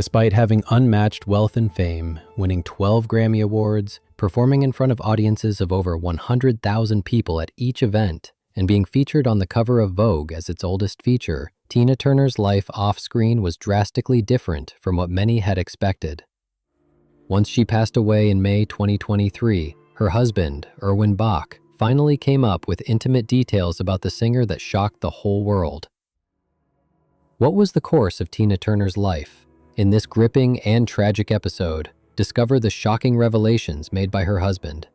Despite having unmatched wealth and fame, winning 12 Grammy Awards, performing in front of audiences of over 100,000 people at each event, and being featured on the cover of Vogue as its oldest feature, Tina Turner's life off-screen was drastically different from what many had expected. Once she passed away in May 2023, her husband, Erwin Bach, finally came up with intimate details about the singer that shocked the whole world. What was the course of Tina Turner's life? In this gripping and tragic episode, discover the shocking revelations made by her husband.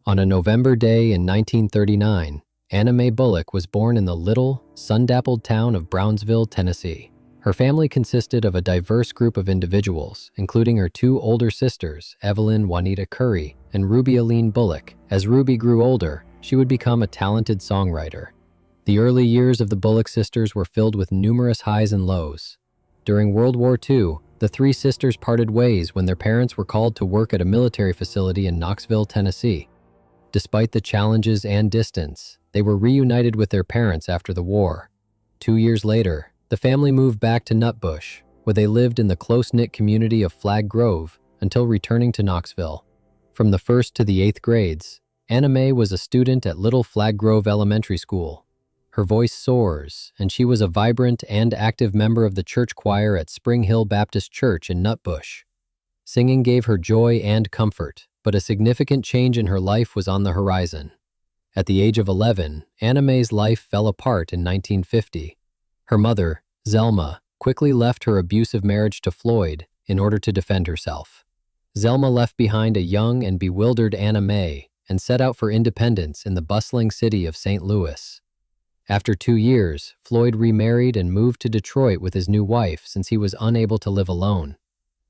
On a November day in 1939, Anna Mae Bullock was born in the little, sun-dappled town of Brownsville, Tennessee. Her family consisted of a diverse group of individuals, including her two older sisters, Evelyn Juanita Curry and Ruby Aline Bullock. As Ruby grew older, she would become a talented songwriter. The early years of the Bullock sisters were filled with numerous highs and lows. During World War II, the three sisters parted ways when their parents were called to work at a military facility in Knoxville, Tennessee. Despite the challenges and distance, they were reunited with their parents after the war. 2 years later, the family moved back to Nutbush, where they lived in the close-knit community of Flag Grove until returning to Knoxville. From the 1st to the 8th grades, Anna Mae was a student at Little Flag Grove Elementary School. Her voice soars, and she was a vibrant and active member of the church choir at Spring Hill Baptist Church in Nutbush. Singing gave her joy and comfort, but a significant change in her life was on the horizon. At the age of 11, Anna Mae's life fell apart in 1950. Her mother, Zelma, quickly left her abusive marriage to Floyd in order to defend herself. Zelma left behind a young and bewildered Anna Mae and set out for independence in the bustling city of St. Louis. After 2 years, Floyd remarried and moved to Detroit with his new wife since he was unable to live alone.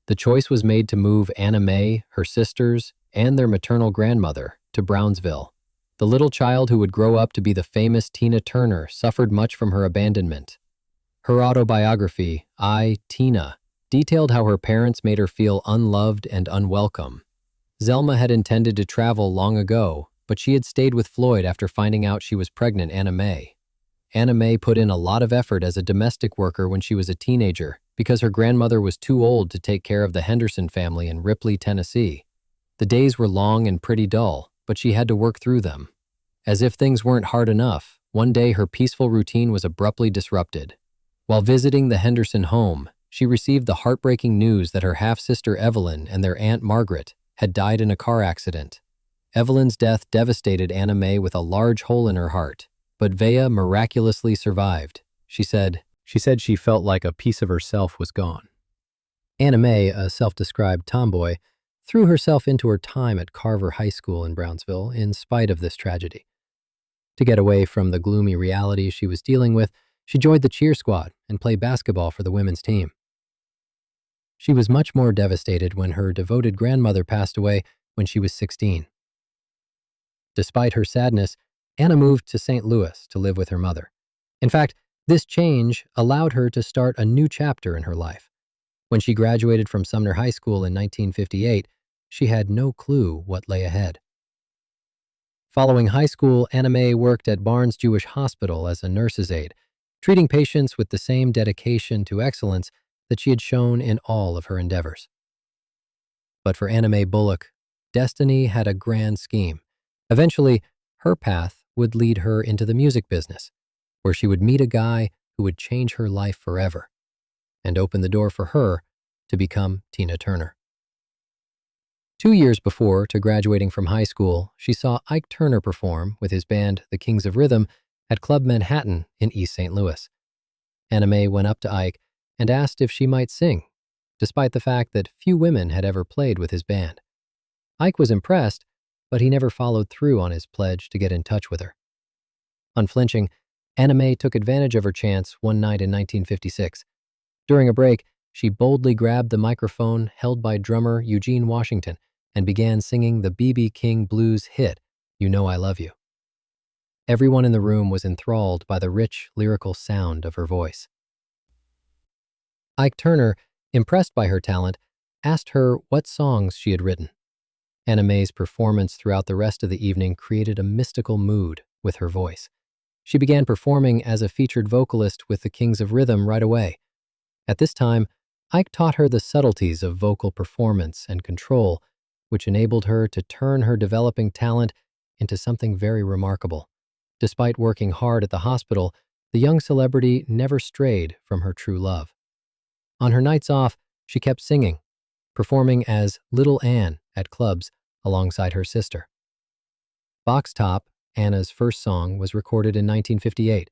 The choice was made to move Anna Mae, her sisters, and their maternal grandmother to Brownsville. The little child who would grow up to be the famous Tina Turner suffered much from her abandonment. Her autobiography, I, Tina, detailed how her parents made her feel unloved and unwelcome. Zelma had intended to travel long ago, but she had stayed with Floyd after finding out she was pregnant Anna Mae. Anna Mae put in a lot of effort as a domestic worker when she was a teenager because her grandmother was too old to take care of the Henderson family in Ripley, Tennessee. The days were long and pretty dull, but she had to work through them. As if things weren't hard enough, one day her peaceful routine was abruptly disrupted. While visiting the Henderson home, she received the heartbreaking news that her half-sister Evelyn and their Aunt Margaret had died in a car accident. Evelyn's death devastated Anna Mae with a large hole in her heart, but Vea miraculously survived. She said she felt like a piece of herself was gone. Anna Mae, a self-described tomboy, threw herself into her time at Carver High School in Brownsville in spite of this tragedy. To get away from the gloomy reality she was dealing with, she joined the cheer squad and played basketball for the women's team. She was much more devastated when her devoted grandmother passed away when she was 16. Despite her sadness, Anna moved to St. Louis to live with her mother. In fact, this change allowed her to start a new chapter in her life. When she graduated from Sumner High School in 1958, she had no clue what lay ahead. Following high school, Anna Mae worked at Barnes Jewish Hospital as a nurse's aide, treating patients with the same dedication to excellence that she had shown in all of her endeavors. But for Anna Mae Bullock, destiny had a grand scheme. Eventually, her path would lead her into the music business, where she would meet a guy who would change her life forever and open the door for her to become Tina Turner. 2 years before to graduating from high school, she saw Ike Turner perform with his band, the Kings of Rhythm, at Club Manhattan in East St. Louis. Anna Mae went up to Ike and asked if she might sing, despite the fact that few women had ever played with his band. Ike was impressed, but he never followed through on his pledge to get in touch with her. Unflinching, Anna Mae took advantage of her chance one night in 1956. During a break, she boldly grabbed the microphone held by drummer Eugene Washington and began singing the B.B. King blues hit, You Know I Love You. Everyone in the room was enthralled by the rich, lyrical sound of her voice. Ike Turner, impressed by her talent, asked her what songs she had written. Anna Mae's performance throughout the rest of the evening created a mystical mood with her voice. She began performing as a featured vocalist with the Kings of Rhythm right away. At this time, Ike taught her the subtleties of vocal performance and control, which enabled her to turn her developing talent into something very remarkable. Despite working hard at the hospital, the young celebrity never strayed from her true love. On her nights off, she kept singing, performing as Little Anne at clubs alongside her sister. Box Top, Anna's first song, was recorded in 1958.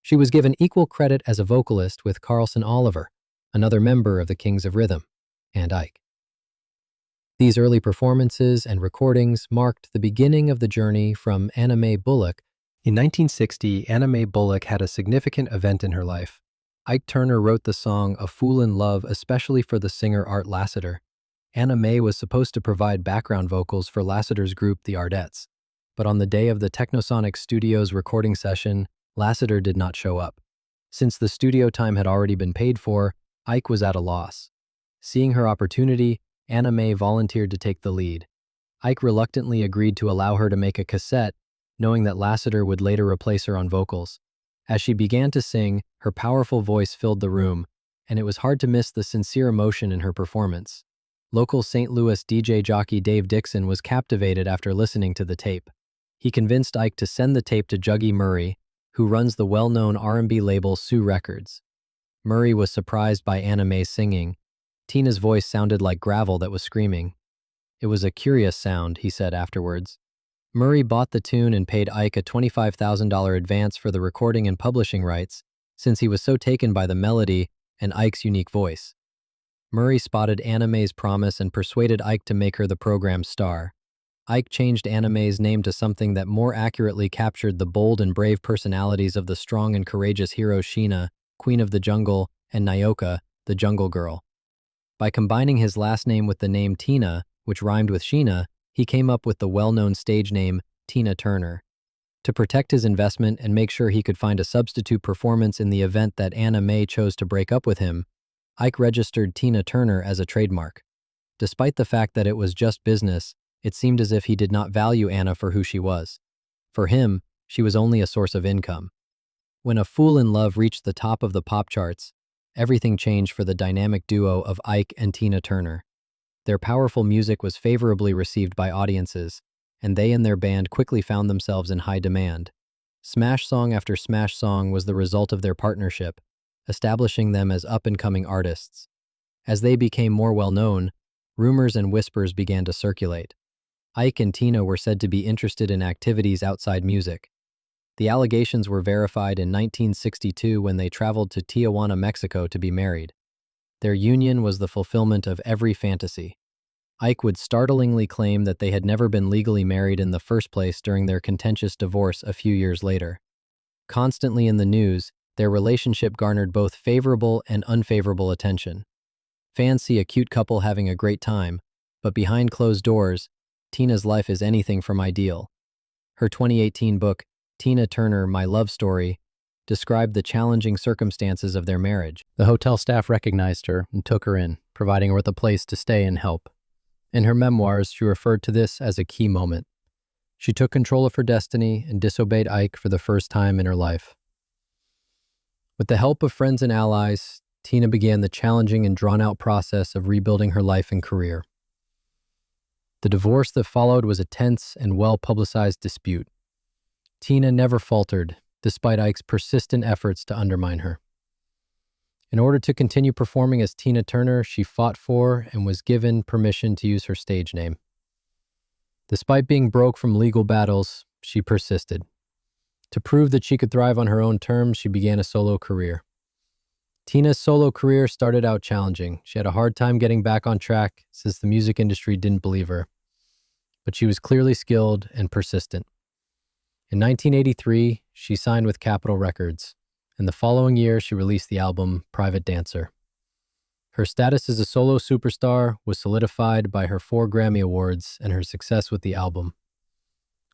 She was given equal credit as a vocalist with Carlson Oliver, another member of the Kings of Rhythm, and Ike. These early performances and recordings marked the beginning of the journey from Anna Mae Bullock. In 1960, Anna Mae Bullock had a significant event in her life. Ike Turner wrote the song A Fool in Love especially for the singer Art Lassiter. Anna Mae was supposed to provide background vocals for Lassiter's group, the Ardettes. But on the day of the Technosonic Studios recording session, Lassiter did not show up. Since the studio time had already been paid for, Ike was at a loss. Seeing her opportunity, Anna Mae volunteered to take the lead. Ike reluctantly agreed to allow her to make a cassette, knowing that Lassiter would later replace her on vocals. As she began to sing, her powerful voice filled the room, and it was hard to miss the sincere emotion in her performance. Local St. Louis DJ jockey Dave Dixon was captivated after listening to the tape. He convinced Ike to send the tape to Juggy Murray, who runs the well-known R&B label Sue Records. Murray was surprised by Anna Mae's singing. Tina's voice sounded like gravel that was screaming. It was a curious sound, he said afterwards. Murray bought the tune and paid Ike a $25,000 advance for the recording and publishing rights, since he was so taken by the melody and Ike's unique voice. Murray spotted Anna Mae's promise and persuaded Ike to make her the program's star. Ike changed Anna Mae's name to something that more accurately captured the bold and brave personalities of the strong and courageous heroes Sheena, Queen of the Jungle, and Nyoka, the Jungle Girl. By combining his last name with the name Tina, which rhymed with Sheena, he came up with the well-known stage name Tina Turner. To protect his investment and make sure he could find a substitute performance in the event that Anna Mae chose to break up with him, Ike registered Tina Turner as a trademark. Despite the fact that it was just business, it seemed as if he did not value Anna for who she was. For him, she was only a source of income. When A Fool in Love reached the top of the pop charts, everything changed for the dynamic duo of Ike and Tina Turner. Their powerful music was favorably received by audiences, and they and their band quickly found themselves in high demand. Smash song after smash song was the result of their partnership, establishing them as up-and-coming artists. As they became more well-known, rumors and whispers began to circulate. Ike and Tina were said to be interested in activities outside music. The allegations were verified in 1962 when they traveled to Tijuana, Mexico to be married. Their union was the fulfillment of every fantasy. Ike would startlingly claim that they had never been legally married in the first place during their contentious divorce a few years later. Constantly in the news, their relationship garnered both favorable and unfavorable attention. Fans see a cute couple having a great time, but behind closed doors, Tina's life is anything from ideal. Her 2018 book, Tina Turner, My Love Story, described the challenging circumstances of their marriage. The hotel staff recognized her and took her in, providing her with a place to stay and help. In her memoirs, she referred to this as a key moment. She took control of her destiny and disobeyed Ike for the first time in her life. With the help of friends and allies, Tina began the challenging and drawn-out process of rebuilding her life and career. The divorce that followed was a tense and well-publicized dispute. Tina never faltered, despite Ike's persistent efforts to undermine her. In order to continue performing as Tina Turner, she fought for and was given permission to use her stage name. Despite being broke from legal battles, she persisted. To prove that she could thrive on her own terms, she began a solo career. Tina's solo career started out challenging. She had a hard time getting back on track since the music industry didn't believe her. But she was clearly skilled and persistent. In 1983, she signed with Capitol Records, and the following year she released the album Private Dancer. Her status as a solo superstar was solidified by her 4 Grammy Awards and her success with the album.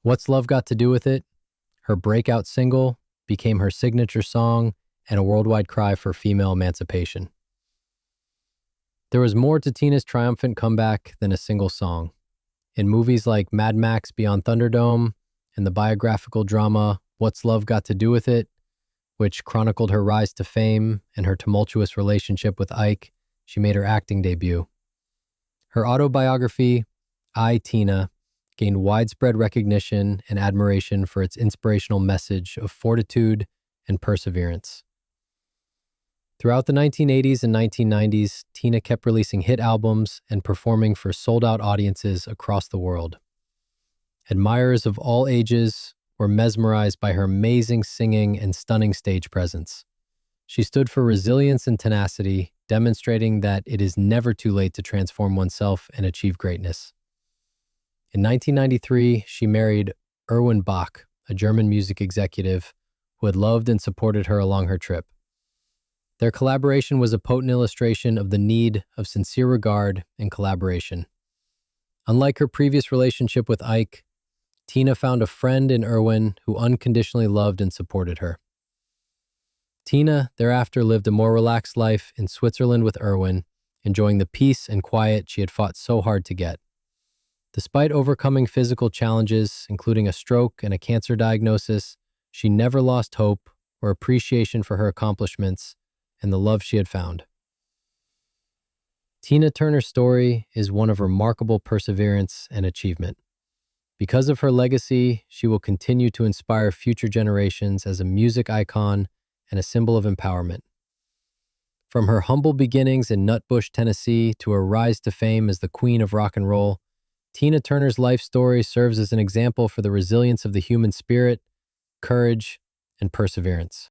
What's Love Got to Do with It? Her breakout single became her signature song and a worldwide cry for female emancipation. There was more to Tina's triumphant comeback than a single song. In movies like Mad Max Beyond Thunderdome and the biographical drama What's Love Got to Do with It, which chronicled her rise to fame and her tumultuous relationship with Ike, she made her acting debut. Her autobiography, I, Tina, gained widespread recognition and admiration for its inspirational message of fortitude and perseverance. Throughout the 1980s and 1990s, Tina kept releasing hit albums and performing for sold-out audiences across the world. Admirers of all ages were mesmerized by her amazing singing and stunning stage presence. She stood for resilience and tenacity, demonstrating that it is never too late to transform oneself and achieve greatness. In 1993, she married Erwin Bach, a German music executive who had loved and supported her along her trip. Their collaboration was a potent illustration of the need of sincere regard and collaboration. Unlike her previous relationship with Ike, Tina found a friend in Erwin who unconditionally loved and supported her. Tina thereafter lived a more relaxed life in Switzerland with Erwin, enjoying the peace and quiet she had fought so hard to get. Despite overcoming physical challenges, including a stroke and a cancer diagnosis, she never lost hope or appreciation for her accomplishments and the love she had found. Tina Turner's story is one of remarkable perseverance and achievement. Because of her legacy, she will continue to inspire future generations as a music icon and a symbol of empowerment. From her humble beginnings in Nutbush, Tennessee, to her rise to fame as the queen of rock and roll, Tina Turner's life story serves as an example for the resilience of the human spirit, courage, and perseverance.